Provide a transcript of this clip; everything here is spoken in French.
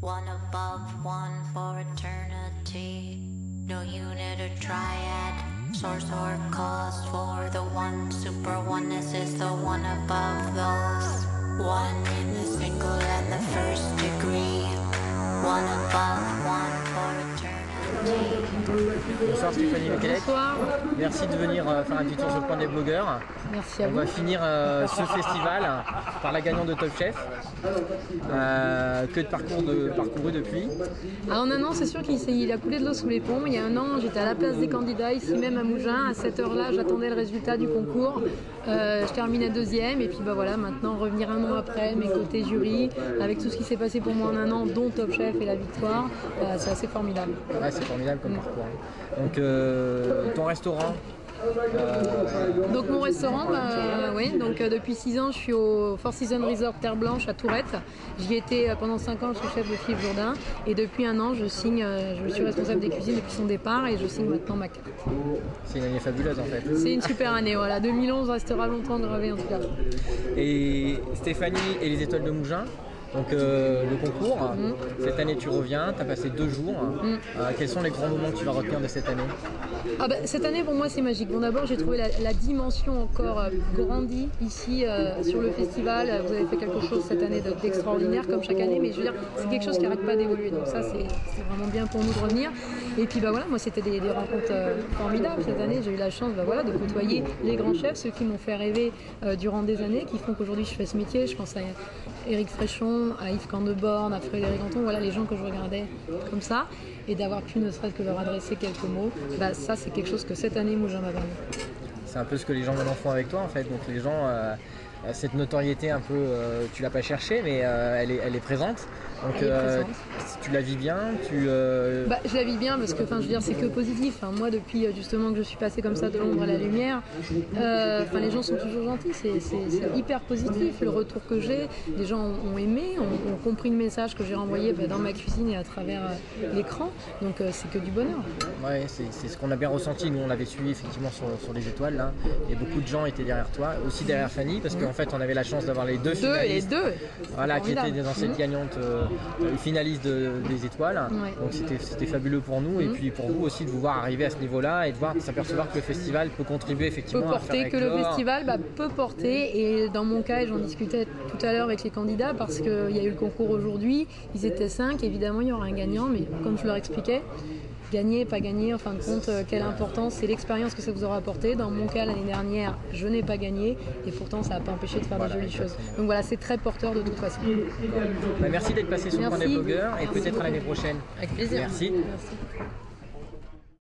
One above, one for eternity. No unit or triad, source or cause for the one. Super oneness is the one above those. One in the single and the first degree. One above, one for eternity. Bonsoir Stéphanie Lequelec. Bonsoir. Merci de venir faire un petit tour sur le point des blogueurs. Merci à On vous. va finir ce festival par la gagnante de Top Chef. Que de parcouru depuis. Alors en un an, c'est sûr qu'il a coulé de l'eau sous les ponts. Il y a un an, j'étais à la place des candidats, ici même à Mougins. À cette heure-là, j'attendais le résultat du concours. Je terminais deuxième et puis bah voilà, maintenant revenir un an après, mes côtés jury, avec tout ce qui s'est passé pour moi en un an, dont Top Chef et la victoire, c'est assez formidable. Ouais, c'est formidable comme parcours. Donc ton restaurant. Donc mon restaurant, oui, donc depuis 6 ans je suis au Four Seasons Resort Terre Blanche à Tourette. J'y étais pendant 5 ans sous-chef de Philippe Jourdain et depuis un an je suis responsable des cuisines depuis son départ et je signe maintenant ma carte. C'est une année fabuleuse en fait. C'est une super année, voilà. 2011 restera longtemps gravé en tout cas. Et Stéphanie et les étoiles de Mougins. Donc le concours, cette année tu reviens, tu as passé 2 jours. Quels sont les grands moments que tu vas retenir de cette année? Cette année pour moi c'est magique. Bon, d'abord j'ai trouvé la dimension encore grandie ici sur le festival. Vous avez fait quelque chose cette année d'extraordinaire comme chaque année, mais je veux dire c'est quelque chose qui n'arrête pas d'évoluer. Donc ça c'est vraiment bien pour nous de revenir. Et puis bah voilà, moi c'était des rencontres formidables cette année. J'ai eu la chance de côtoyer les grands chefs, ceux qui m'ont fait rêver durant des années, qui font qu'aujourd'hui je fais ce métier. Je pense à Éric Fréchon, à Yves Candeborn, à Frédéric Anton, voilà les gens que je regardais comme ça, et d'avoir pu ne serait-ce que leur adresser quelques mots, bah ça c'est quelque chose que cette année Mougins m'a permis. C'est un peu ce que les gens maintenant font avec toi en fait, donc les gens, cette notoriété un peu, tu l'as pas cherchée mais elle est présente, donc tu la vis bien, je la vis bien parce que je veux dire c'est que positif, moi depuis justement que je suis passée comme ça de l'ombre à la lumière, les gens sont toujours gentils, c'est hyper positif le retour que j'ai, les gens ont aimé, ont compris le message que j'ai renvoyé dans ma cuisine et à travers l'écran, donc c'est que du bonheur. Ouais, c'est ce qu'on a bien ressenti, nous on l'avait suivi effectivement sur les étoiles là, et beaucoup de gens étaient derrière toi, aussi derrière Fanny, parce qu'en fait on avait la chance d'avoir les deux finalistes, voilà, qui étaient des anciennes gagnantes finalistes des étoiles, donc c'était fabuleux pour nous et puis pour vous aussi de vous voir arriver à ce niveau-là et de s'apercevoir que le festival peut contribuer effectivement à faire que le festival peut porter, et dans mon cas, et j'en discutais tout à l'heure avec les candidats parce qu'il y a eu le concours aujourd'hui, ils étaient 5, évidemment il y aura un gagnant, mais comme je leur expliquais, gagner, pas gagner, en fin de compte, quelle importance, c'est l'expérience que ça vous aura apporté. Dans mon cas, l'année dernière, je n'ai pas gagné et pourtant ça n'a pas empêché de faire des jolies choses. Donc voilà, c'est très porteur de toute façon. Merci d'être passé sur le point des blogueurs et peut-être à l'année prochaine. Avec plaisir. Merci. Merci.